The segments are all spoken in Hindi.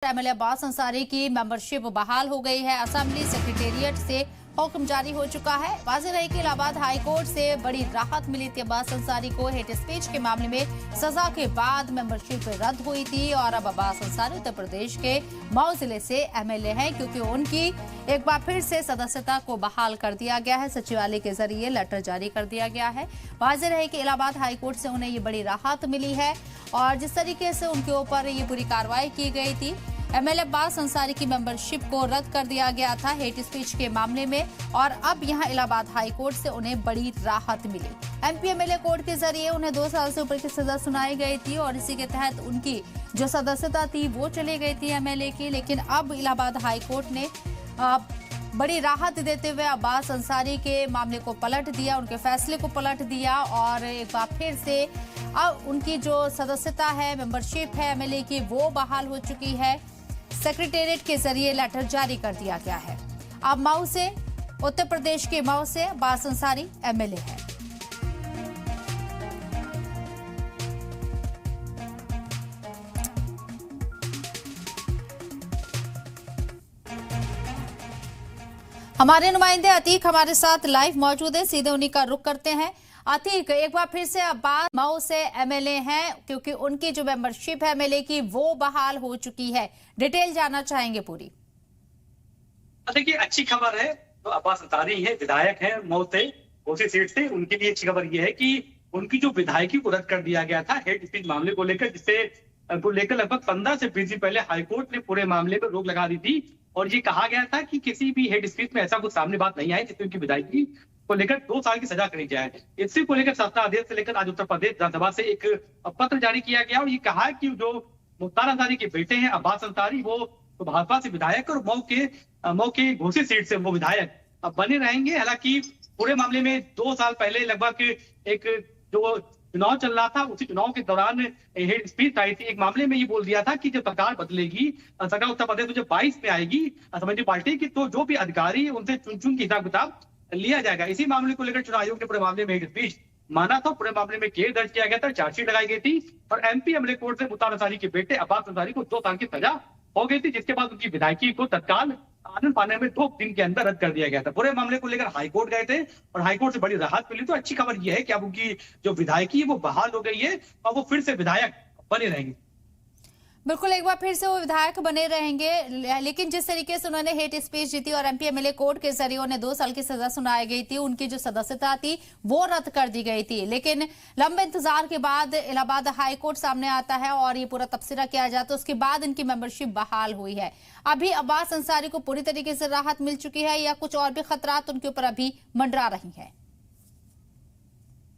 एमएलए अब्बास अंसारी की मेंबरशिप बहाल हो गई है। असेंबली सेक्रेटेरिएट से हुक्म जारी हो चुका है। वाज़ेह रहे कि इलाहाबाद हाई कोर्ट से बड़ी राहत मिली थी अब्बास अंसारी को। हेट स्पीच के मामले में सजा के बाद मेंबरशिप रद्द हुई थी और अब अब्बास अंसारी उत्तर प्रदेश के मऊ जिले से एमएलए हैं, क्योंकि उनकी एक बार फिर से सदस्यता को बहाल कर दिया गया है। सचिवालय के जरिए लेटर जारी कर दिया गया है। वाज़ेह रहे कि इलाहाबाद हाई कोर्ट से उन्हें ये बड़ी राहत मिली है और जिस तरीके से उनके ऊपर ये पूरी कार्रवाई की गई थी, एमएलए अब्बास अंसारी की मेंबरशिप को रद्द कर दिया गया था हेट स्पीच के मामले में, और अब यहां इलाहाबाद हाई कोर्ट से उन्हें बड़ी राहत मिली। एमपी एमएलए कोर्ट के जरिए उन्हें 2 साल से ऊपर की सजा सुनाई गई थी और इसी के तहत उनकी जो सदस्यता थी वो चली गई थी एमएलए की। लेकिन अब इलाहाबाद हाई कोर्ट ने बड़ी राहत देते हुए अब्बास अंसारी के मामले को पलट दिया, उनके फैसले को पलट दिया और एक बार फिर से अब उनकी जो सदस्यता है, मेंबरशिप है एमएलए की, वो बहाल हो चुकी है। सेक्रेटेरिएट के जरिए लेटर जारी कर दिया गया है। अब मऊ से, उत्तर प्रदेश के मऊ से अब्बास अंसारी एमएलए है। हमारे नुमाइंदे अतीक हमारे साथ लाइव मौजूद है, सीधे उन्हीं का रुख करते हैं। अतीक, एक बार फिर से अब्बास मऊ से एमएलए हैं, क्योंकि उनकी जो मेंबरशिप है एमएलए की वो बहाल हो चुकी है। डिटेल जानना चाहेंगे पूरी। देखिए, अच्छी खबर है। तो अब्बास अंसारी है, विधायक है मऊ से, उसी सीट से। उनके लिए अच्छी खबर यह है कि उनकी जो विधायकी को रद्द कर दिया गया था हेट स्पीच मामले को लेकर, जिससे को लेकर लगभग 15 से 20 दिन पहले हाईकोर्ट ने पूरे मामले पर रोक लगा दी थी और ये कहा गया था कि किसी भी हेट स्पीच में ऐसा कुछ सामने बात नहीं आई जिससे उनकी विधायकी को लेकर 2 साल की सजा करी जाए। इसी को लेकर शासन आदेश से लेकर आज उत्तर प्रदेश विधानसभा से एक पत्र जारी किया गया और ये कहा कि जो मुख्तार अंसारी के बेटे हैं अब्बास अंसारी, वो तो भाजपा से विधायक और मऊ के घोसी सीट से वो विधायक अब बने रहेंगे। हालांकि पूरे मामले में 2 साल पहले लगभग एक जो चुनाव चल रहा था, उसी चुनाव के दौरान हेट स्पीच आई थी। एक मामले में ये बोल दिया था कि जब सरकार बदलेगी, सरकार उत्तर प्रदेश में जब 22 में आएगी समाजवादी पार्टी की, तो जो भी अधिकारी है उनसे चुन के हिसाब किताब लिया जाएगा। इसी मामले को लेकर चुनाव आयोग ने पूरे मामले में हेट स्पीच माना था। पूरे मामले में केस दर्ज किया गया था, चार्जशीट लगाई गई थी और एमपी एमएलए कोर्ट से मुख्तार अंसारी के बेटे अब्बास अंसारी को 2 साल की सजा हो गई थी, जिसके बाद उनकी विधायकी को तत्काल आनंद पाने में 2 दिन के अंदर रद्द कर दिया गया था। पूरे मामले को लेकर हाईकोर्ट गए थे और हाईकोर्ट से बड़ी राहत मिली। तो अच्छी खबर यह है कि अब उनकी जो विधायकी वो बहाल हो गई है और वो फिर से विधायक बने रहेंगे। बिल्कुल, एक बार फिर से वो विधायक बने रहेंगे। लेकिन जिस तरीके से उन्होंने हेट स्पीच दी थी और एमपी एमएलए कोर्ट के जरिए उन्हें 2 साल की सजा सुनाई गई थी, उनकी जो सदस्यता थी वो रद्द कर दी गई थी। लेकिन लंबे इंतजार के बाद इलाहाबाद हाई कोर्ट सामने आता है और ये पूरा तबसरा किया जाता है, उसके बाद इनकी मेंबरशिप बहाल हुई है। अभी अब्बास अंसारी को पूरी तरीके से राहत मिल चुकी है या कुछ और भी खतरात उनके ऊपर अभी मंडरा रही है?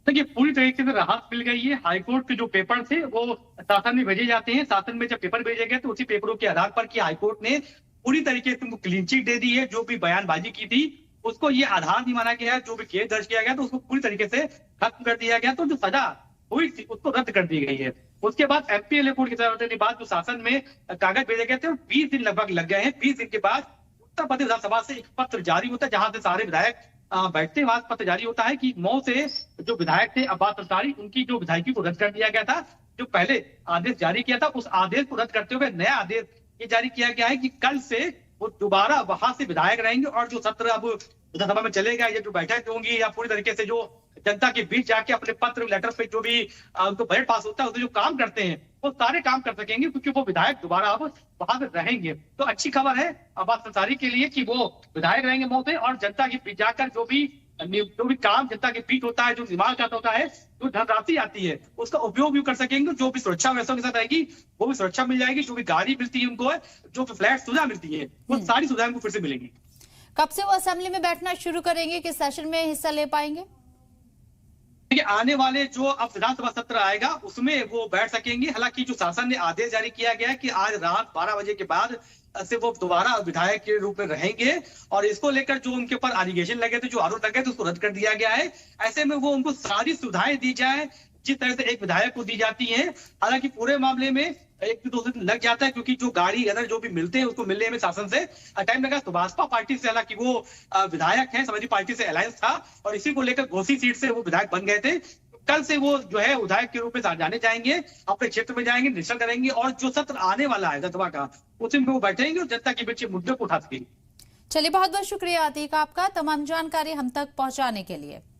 देखिए, पूरी तरीके से राहत मिल गई है। हाईकोर्ट के जो पेपर थे वो शासन में भेजे जाते हैं। शासन में जब पेपर भेजे गए तो उसी पेपरों के आधार पर कि हाईकोर्ट ने पूरी तरीके से उनको क्लीन चिट दे दी है। जो भी बयानबाजी की थी उसको ये आधार नहीं माना गया है। जो भी केस दर्ज किया गया तो उसको पूरी तरीके से खत्म कर दिया गया। तो जो सजा हुई थी उसको रद्द कर दी गई है। उसके बाद एमपी एमएलए कोर्ट के बाद जो शासन में कागज भेजे गए थे और 20 दिन लगभग लग गए हैं। 20 दिन के बाद उत्तर प्रदेश विधानसभा से एक पत्र जारी होता है जहां से सारे विधायक बैठते वहां पत्र जारी होता है कि मऊ से जो विधायक थे अब्बास अंसारी, उनकी जो विधायकी को रद्द कर दिया गया था। जो पहले आदेश जारी किया था उस आदेश को रद्द करते हुए नया आदेश ये जारी किया गया है कि कल से वो दोबारा वहां से विधायक रहेंगे और जो सत्र अब विधानसभा में चलेगा, ये जो बैठक होंगी या पूरी तरीके से जो जनता के बीच जाके अपने पत्र लेटर पे जो भी उनको बजट पास होता है उसमें जो काम करते हैं वो सारे काम कर सकेंगे, क्योंकि वो विधायक दोबारा अब वहां पे रहेंगे। तो अच्छी खबर है अब्बास अंसारी के लिए कि वो विधायक रहेंगे मऊ से और जनता के बीच जाकर जो भी काम जनता के बीच होता है, जो दिमाग का होता है, जो धनराशि आती है उसका उपयोग भी कर सकेंगे। जो भी सुरक्षा व्यवस्था के साथ रहेगी वो भी सुरक्षा मिल जाएगी। जो भी गाड़ी मिलती है उनको, जो भी फ्लैट सुविधा मिलती है वो सारी सुविधाएं उनको फिर से मिलेंगी। कब से वो असेंबली में बैठना शुरू करेंगे, किस सेशन में हिस्सा ले पाएंगे? देखिए, आने वाले जो अब विधानसभा सत्र आएगा उसमें वो बैठ सकेंगे। हालांकि जो शासन ने आदेश जारी किया गया है कि आज रात 12 बजे के बाद से वो दोबारा विधायक के रूप में रहेंगे और इसको लेकर जो उनके ऊपर एलिगेशन लगे थे, जो आरोप लगे थे, उसको रद्द कर दिया गया है। ऐसे में वो उनको सारी सुविधाएं दी जाए जिस तरह से एक विधायक को दी जाती है। हालांकि पूरे मामले में 1-2 दिन लग जाता है, क्योंकि जो गाड़ी अदर जो भी मिलते हैं उसको मिलने में शासन से टाइम लगा। तो भाजपा पार्टी से, हालांकि वो विधायक है, समाजवादी पार्टी से अलायंस था और इसी को लेकर घोसी सीट से वो विधायक बन गए थे। कल से वो जो है विधायक के रूप में जाने जाएंगे, अपने क्षेत्र में जाएंगे, निरीक्षण करेंगे और जो सत्र आने वाला है विधानसभा का उसी में वो बैठेंगे और जनता के बीच मुद्दे को उठा सकेंगे। चलिए, बहुत बहुत शुक्रिया अतीक आपका तमाम जानकारी हम तक पहुंचाने के लिए।